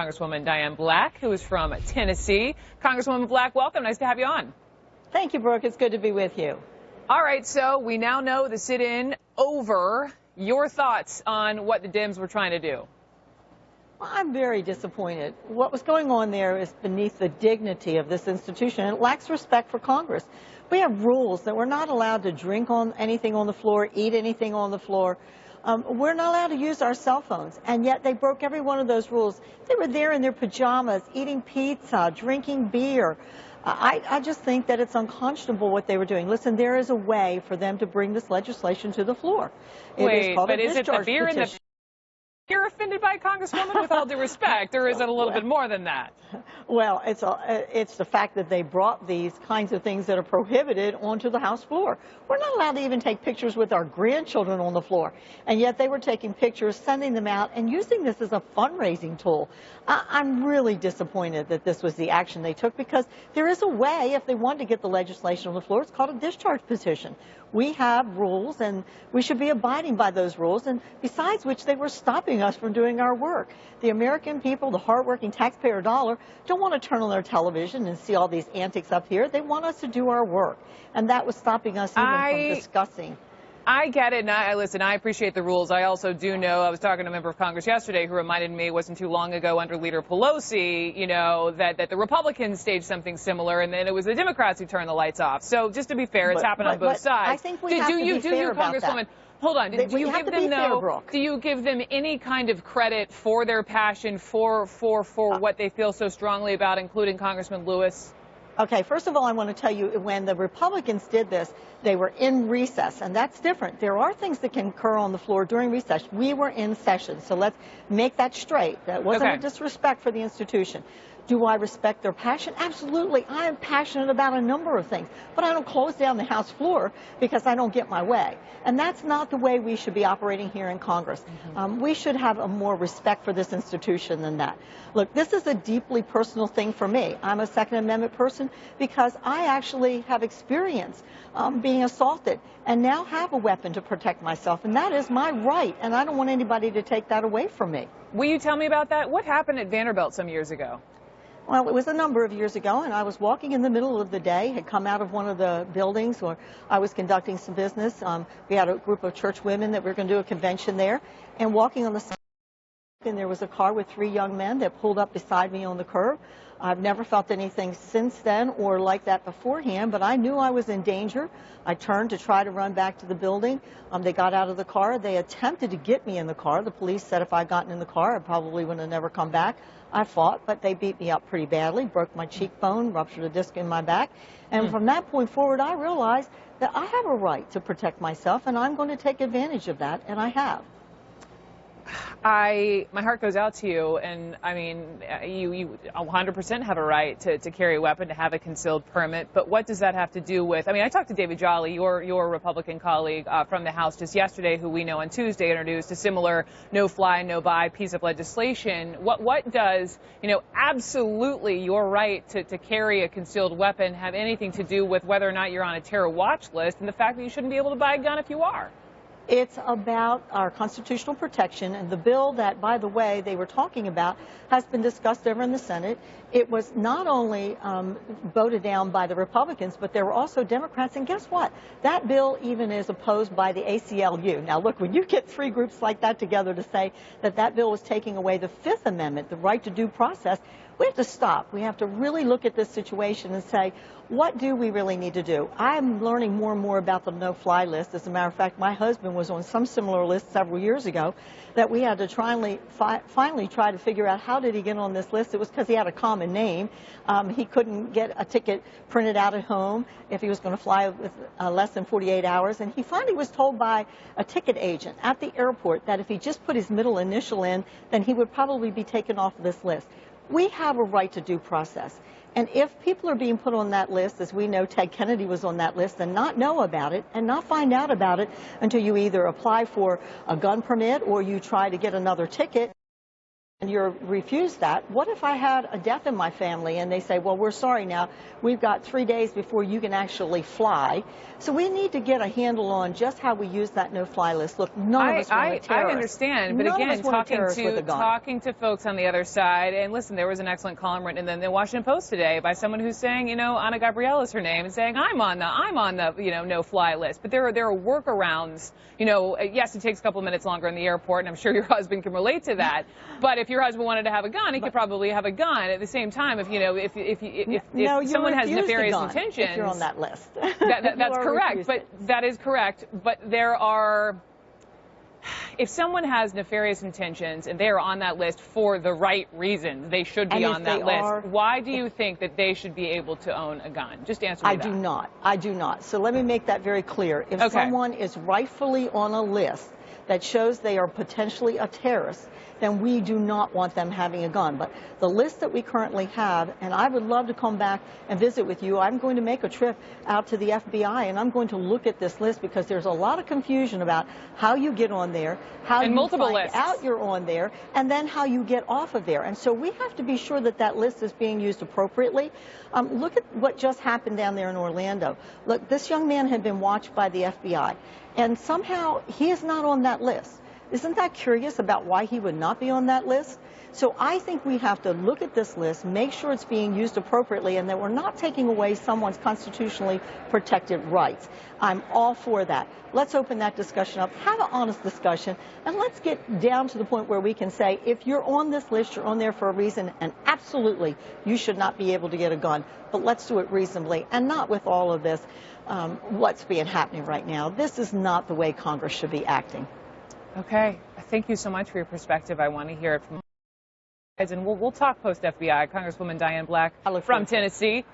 Congresswoman Diane Black, who is from Tennessee. Congresswoman Black, welcome. Nice to have you on. Thank you, Brooke. It's good to be with you. All right, so we now know the sit-in over. Your thoughts on what the Dems were trying to do? Well, I'm very disappointed. What was going on there is beneath the dignity of this institution. It lacks respect for Congress. We have rules that we're not allowed to drink on anything on the floor, eat anything on the floor. We're not allowed to use our cell phones, and yet they broke every one of those rules. They were there in their pajamas, eating pizza, drinking beer. I just think that it's unconscionable what they were doing. Listen, there is a way for them to bring this legislation to the floor. Wait, but is it the beer and the... You're offended by Congresswoman, with all due respect, or is it a little bit more than that? Well, it's the fact that they brought these kinds of things that are prohibited onto the House floor. We're not allowed to even take pictures with our grandchildren on the floor, and yet they were taking pictures, sending them out, and using this as a fundraising tool. I'm really disappointed that this was the action they took, because there is a way, if they want to get the legislation on the floor, it's called a discharge petition. We have rules, and we should be abiding by those rules, and besides which, they were stopping us from doing our work. The American people, the hardworking taxpayer dollar, don't want to turn on their television and see all these antics up here. They want us to do our work, and that was stopping us even from discussing. I get it, and I appreciate the rules. I also do know, I was talking to a member of Congress yesterday who reminded me it wasn't too long ago under Leader Pelosi, you know, that the Republicans staged something similar, and then it was the Democrats who turned the lights off. So just to be fair, it's happened on both sides. I think we have to be fair about that. Hold on. Do you give them any kind of credit for their passion, for what they feel so strongly about, including Congressman Lewis? Okay, first of all, I want to tell you, when the Republicans did this, they were in recess, and that's different. There are things that can occur on the floor during recess. We were in session, so let's make that straight. That wasn't a disrespect for the institution. Do I respect their passion? Absolutely. I am passionate about a number of things, but I don't close down the House floor because I don't get my way. And that's not the way we should be operating here in Congress. We should have a more respect for this institution than that. Look, this is a deeply personal thing for me. I'm a Second Amendment person because I actually have experience being assaulted and now have a weapon to protect myself, and that is my right, and I don't want anybody to take that away from me. Will you tell me about that? What happened at Vanderbilt some years ago? Well, it was a number of years ago, and I was walking in the middle of the day, had come out of one of the buildings where I was conducting some business. We had a group of church women that were going to do a convention there, and walking on the side, and there was a car with 3 young men that pulled up beside me on the curb. I've never felt anything since then or like that beforehand, but I knew I was in danger. I turned to try to run back to the building. They got out of the car. They attempted to get me in the car. The police said if I'd gotten in the car, I probably would have never come back. I fought, but they beat me up pretty badly, broke my cheekbone, ruptured a disc in my back. And from that point forward, I realized that I have a right to protect myself, and I'm going to take advantage of that, and I have. My heart goes out to you, and I mean, you 100% have a right to carry a weapon, to have a concealed permit, but what does that have to do with, I mean, I talked to David Jolly, your Republican colleague from the House just yesterday, who we know on Tuesday introduced a similar no-fly, no-buy piece of legislation. What does, you know, absolutely your right to carry a concealed weapon have anything to do with whether or not you're on a terror watch list and the fact that you shouldn't be able to buy a gun if you are? It's about our constitutional protection, and the bill that, by the way, they were talking about has been discussed over in the Senate. It was not only voted down by the Republicans, but there were also Democrats, and guess what? That bill even is opposed by the ACLU. Now, look, when you get 3 groups like that together to say that that bill was taking away the 5th Amendment, the right to due process, we have to stop. We have to really look at this situation and say, what do we really need to do? I'm learning more and more about the no-fly list. As a matter of fact, my husband was on some similar list several years ago that we had to finally try to figure out how did he get on this list. It was because he had a common name. He couldn't get a ticket printed out at home if he was going to fly with less than 48 hours. And he finally was told by a ticket agent at the airport that if he just put his middle initial in, then he would probably be taken off of this list. We have a right to due process. And if people are being put on that list, as we know Ted Kennedy was on that list, and not know about it and not find out about it until you either apply for a gun permit or you try to get another ticket, and you're refused that, what if I had a death in my family and they say, well, we're sorry now, we've got 3 days before you can actually fly. So we need to get a handle on just how we use that no-fly list. Look, none of us want a terrorist. I understand, but None again, talking to folks on the other side, and listen, there was an excellent column written in the Washington Post today by someone who's saying, you know, Ana Gabriel is her name, and saying I'm on the you know, no-fly list. But there are workarounds. You know, yes, it takes a couple of minutes longer in the airport, and I'm sure your husband can relate to that. But if your husband wanted to have a gun, he could probably have a gun. At the same time, if someone has nefarious intentions, if you're on that list, that's correct. But that is correct. But if someone has nefarious intentions and they are on that list for the right reasons, they should be on that list. Why do you think that they should be able to own a gun? Just answer me that. I do not. So let me make that very clear. If someone is rightfully on a list that shows they are potentially a terrorist, then we do not want them having a gun. But the list that we currently have, and I would love to come back and visit with you. I'm going to make a trip out to the FBI, and I'm going to look at this list because there's a lot of confusion about how you get on there, how you find out you're on there, and then how you get off of there. And so we have to be sure that that list is being used appropriately. Look at what just happened down there in Orlando. Look, this young man had been watched by the FBI, and somehow he is not on that list. Isn't that curious about why he would not be on that list? So I think we have to look at this list, make sure it's being used appropriately, and that we're not taking away someone's constitutionally protected rights. I'm all for that. Let's open that discussion up, have an honest discussion, and let's get down to the point where we can say, if you're on this list, you're on there for a reason, and absolutely you should not be able to get a gun. But let's do it reasonably, and not with all of this, what's being happening right now. This is not the way Congress should be acting. Okay. Thank you so much for your perspective. I want to hear it from you guys, and we'll talk post-FBI. Congresswoman Diane Black from Tennessee.